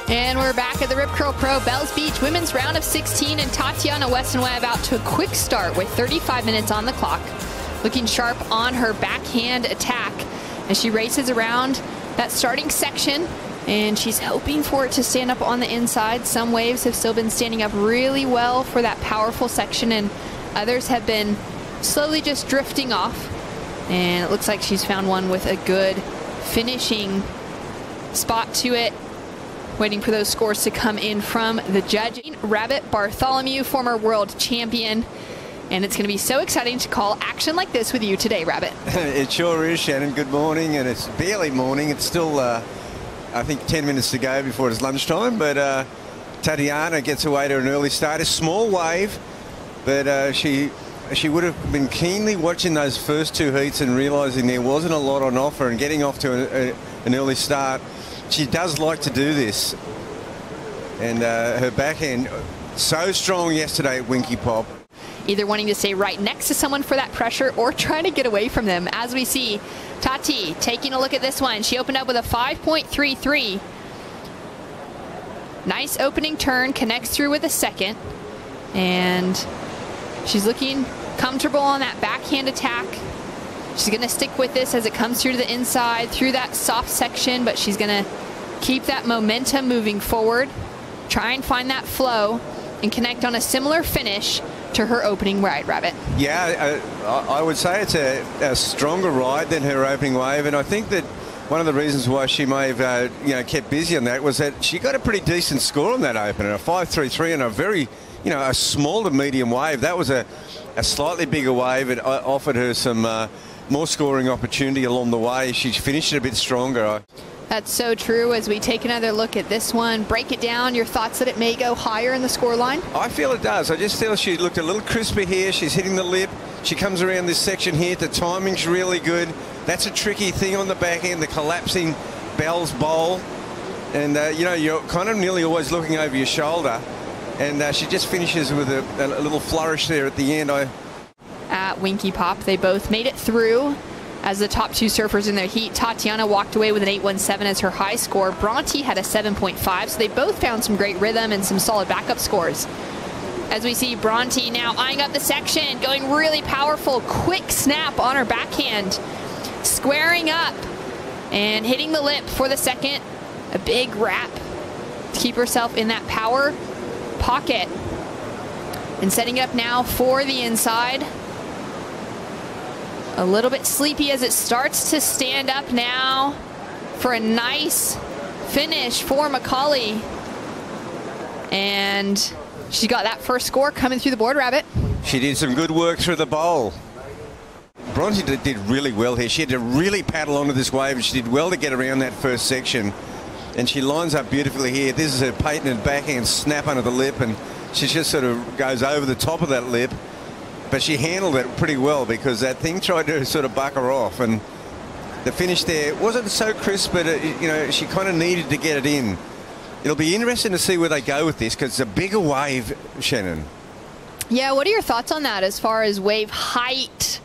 And we're back at the Rip Curl Pro Bells Beach women's round of 16, and Tatiana Weston-Webb out to a quick start with 35 minutes on the clock. Looking sharp on her backhand attack as she races around that starting section, and she's hoping for it to stand up on the inside. Some waves have still been standing up really well for that powerful section, and others have been slowly just drifting off. And it looks like she's found one with a good finishing spot to it. Waiting for those scores to come in from the judge. Rabbit Bartholomew, former world champion. And it's going to be so exciting to call action like this with you today, Rabbit. It sure is, Shannon. Good morning. And it's barely morning. It's still, I think, 10 minutes to go before it's lunchtime. But Tatiana gets away to an early start. A small wave, but she would have been keenly watching those first two heats and realising there wasn't a lot on offer and getting off to an early start. She does like to do this, and her backhand so strong yesterday at Winky Pop. Either wanting to stay right next to someone for that pressure or trying to get away from them. As we see Tati taking a look at this one. She opened up with a 5.33. Nice opening turn, connects through with a second, and she's looking comfortable on that backhand attack. She's going to stick with this as it comes through to the inside, through that soft section, but she's going to keep that momentum moving forward, try and find that flow, and connect on a similar finish to her opening ride, Rabbit. Yeah, I would say it's a stronger ride than her opening wave, and I think that one of the reasons why she may have kept busy on that was that she got a pretty decent score on that opener, a 5.33 and a very, a small to medium wave. That was a slightly bigger wave. It offered her some more scoring opportunity along the way. She finished it a bit stronger. That's so true. As we take another look at this one, break it down, your thoughts that it may go higher in the scoreline? I feel it does. I just feel she looked a little crisper here. She's hitting the lip. She comes around this section here. The timing's really good. That's a tricky thing on the back end, the collapsing Bell's bowl. And, you're kind of nearly always looking over your shoulder. And she just finishes with a little flourish there at the end. At Winky Pop, they both made it through as the top two surfers in their heat. Tatiana walked away with an 8.17 as her high score. Bronte had a 7.5, so they both found some great rhythm and some solid backup scores. As we see Bronte now eyeing up the section, going really powerful, quick snap on her backhand, squaring up and hitting the lip for the second. A big wrap to keep herself in that power pocket. And setting it up now for the inside. A little bit sleepy as it starts to stand up now for a nice finish for Macaulay. And she got that first score coming through the board, Rabbit. She did some good work through the bowl. Bronte did really well here. She had to really paddle onto this wave, and she did well to get around that first section. And she lines up beautifully here. This is her patented backhand snap under the lip, and she just sort of goes over the top of that lip. But she handled it pretty well because that thing tried to sort of buck her off, and the finish there wasn't so crisp, but she kind of needed to get it in. It'll be interesting to see where they go with this because it's a bigger wave, Shannon. Yeah, what are your thoughts on that as far as wave height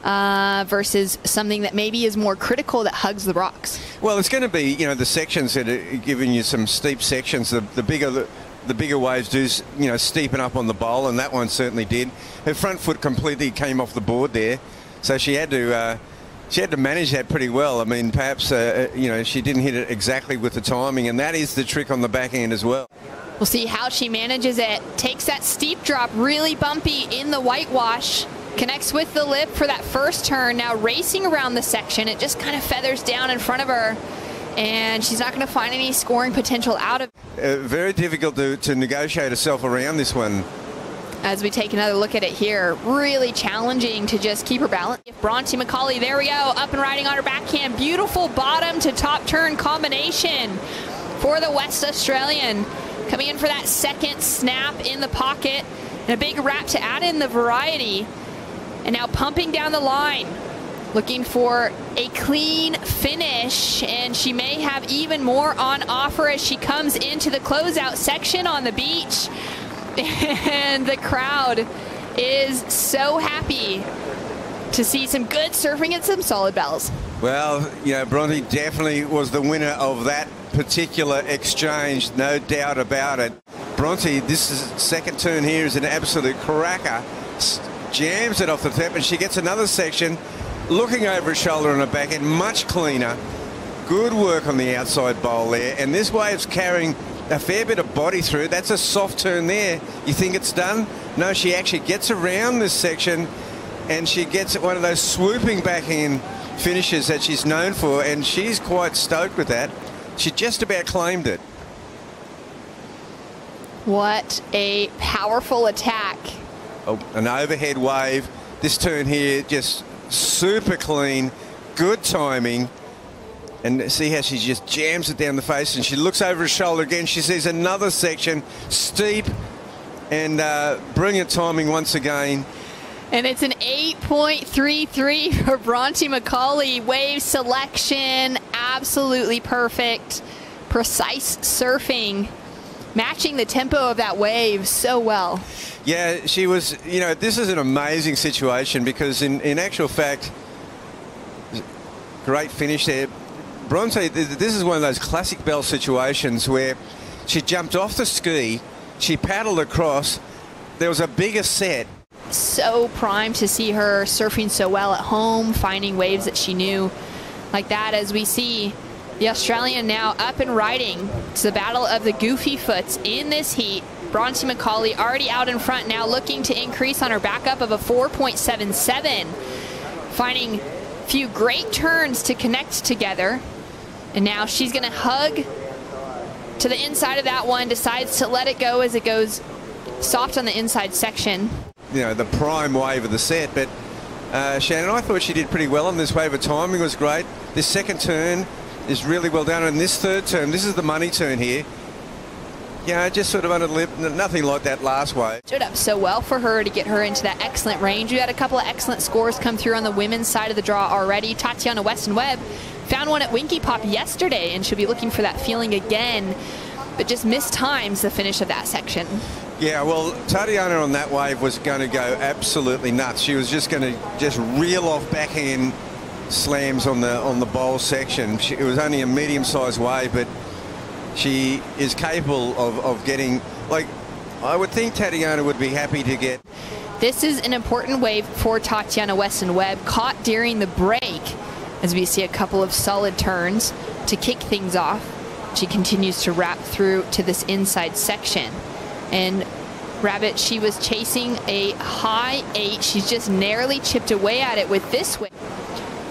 versus something that maybe is more critical that hugs the rocks? Well, it's going to be, the sections that are giving you some steep sections. The bigger waves do, steepen up on the bowl, and that one certainly did. Her front foot completely came off the board there, so she had to manage that pretty well. I mean, perhaps she didn't hit it exactly with the timing, and that is the trick on the backhand as well. We'll see how she manages it. Takes that steep drop, really bumpy in the whitewash. Connects with the lip for that first turn. Now racing around the section, it just kind of feathers down in front of her, and she's not going to find any scoring potential out of it. Very difficult to negotiate herself around this one. As we take another look at it here, really challenging to just keep her balance. Bronte Macaulay, there we go, up and riding on her backhand. Beautiful bottom to top turn combination for the West Australian. Coming in for that second snap in the pocket, and a big wrap to add in the variety. And now pumping down the line, looking for a clean finish, and she may have even more on offer as she comes into the closeout section on the beach. And the crowd is so happy to see some good surfing and some solid bells. Well, Bronte definitely was the winner of that particular exchange, no doubt about it. Bronte, this is second turn here, is an absolute cracker. Jams it off the tip, and she gets another section, looking over her shoulder on her back end, much cleaner. Good work on the outside bowl there, and this wave's carrying a fair bit of body through. That's a soft turn there. You think it's done? No, she actually gets around this section, and she gets one of those swooping backhand finishes that she's known for, and she's quite stoked with that. She just about claimed it. What a powerful attack. Oh, an overhead wave. This turn here, just super clean, good timing. And see how she just jams it down the face, and she looks over her shoulder again. She sees another section, steep, and brilliant timing once again. And it's an 8.33 for Bronte Macaulay. Wave selection, absolutely perfect. Precise surfing, matching the tempo of that wave so well. Yeah, she was, you know, this is an amazing situation because in actual fact, great finish there. Bronte, this is one of those classic Bell situations where she jumped off the ski, she paddled across, there was a bigger set. So primed to see her surfing so well at home, finding waves that she knew like that, as we see the Australian now up and riding. It's the battle of the goofy foots in this heat. Bronte Macaulay already out in front now, looking to increase on her backup of a 4.77. Finding a few great turns to connect together. And now she's going to hug to the inside of that one, decides to let it go as it goes soft on the inside section. You know, the prime wave of the set, but Shannon, I thought she did pretty well on this wave. Her timing was great. This second turn is really well done, and this third turn, this is the money turn here. Yeah, just sort of under the lip, nothing like that last wave. Stood up so well for her to get her into that excellent range. We had a couple of excellent scores come through on the women's side of the draw already. Tatiana Weston-Webb found one at Winky Pop yesterday, and she'll be looking for that feeling again, but just mistimes the finish of that section. Yeah, well, Tatiana on that wave was going to go absolutely nuts. She was just going to just reel off backhand slams on the bowl section. It was only a medium-sized wave, but she is capable of getting, like, I would think Tatiana would be happy to get. This is an important wave for Tatiana Weston-Webb, caught during the break, as we see a couple of solid turns to kick things off. She continues to wrap through to this inside section. And Rabbit, she was chasing a high 8. She's just narrowly chipped away at it with this wave.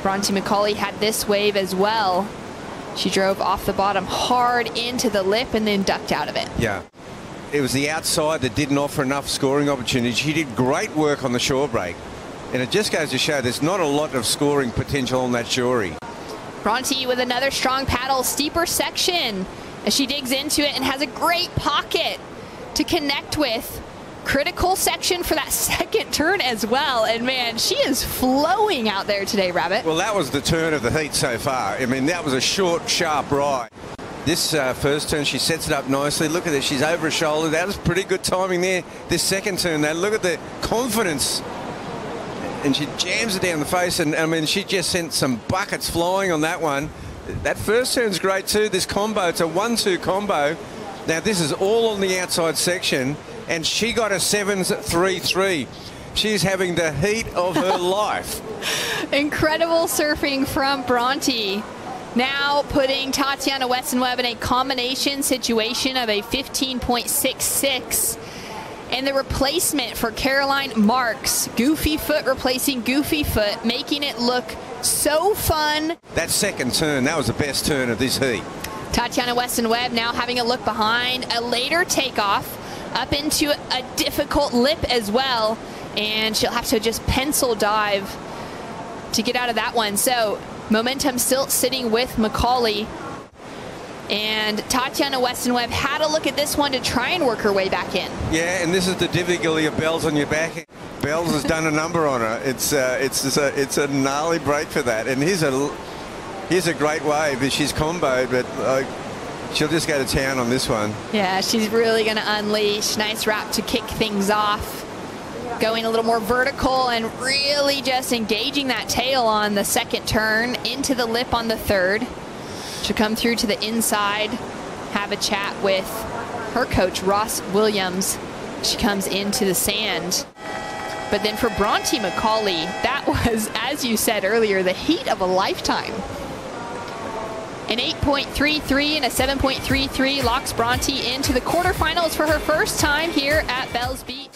Bronte Macaulay had this wave as well. She drove off the bottom hard into the lip and then ducked out of it. Yeah. It was the outside that didn't offer enough scoring opportunities. She did great work on the shore break. And it just goes to show there's not a lot of scoring potential on that shorey. Bronte with another strong paddle, steeper section, as she digs into it and has a great pocket to connect with. Critical section for that second turn as well. And man, she is flowing out there today, Rabbit. Well, that was the turn of the heat so far. I mean, that was a short, sharp ride. This first turn, she sets it up nicely. Look at it, she's over her shoulder. That was pretty good timing there. This second turn, though, look at the confidence. And she jams it down the face, and I mean, she just sent some buckets flying on that one. That first turn's great too. This combo, it's a 1-2 combo. Now, this is all on the outside section, and she got a 7.33. She's having the heat of her life. Incredible surfing from Bronte. Now putting Tatiana Weston-Webb in a combination situation of a 15.66. And the replacement for Caroline Marks, Goofy Foot replacing Goofy Foot, making it look so fun. That second turn, that was the best turn of this heat. Tatiana Weston-Webb now having a look behind, a later takeoff up into a difficult lip as well, and she'll have to just pencil dive to get out of that one. So momentum still sitting with Macaulay, and Tatiana Weston-Webb had a look at this one to try and work her way back in. Yeah, and this is the difficulty of Bells on your back. Bells has done a number on her. It's a gnarly break for that, and here's a great wave. She's comboed, but she'll just go to town on this one. Yeah, she's really going to unleash. Nice wrap to kick things off. Going a little more vertical and really just engaging that tail on the second turn, into the lip on the third. She'll come through to the inside, have a chat with her coach, Ross Williams. She comes into the sand. But then for Bronte Macaulay, that was, as you said earlier, the heat of a lifetime. An 8.33 and a 7.33 locks Bronte into the quarterfinals for her first time here at Bells Beach.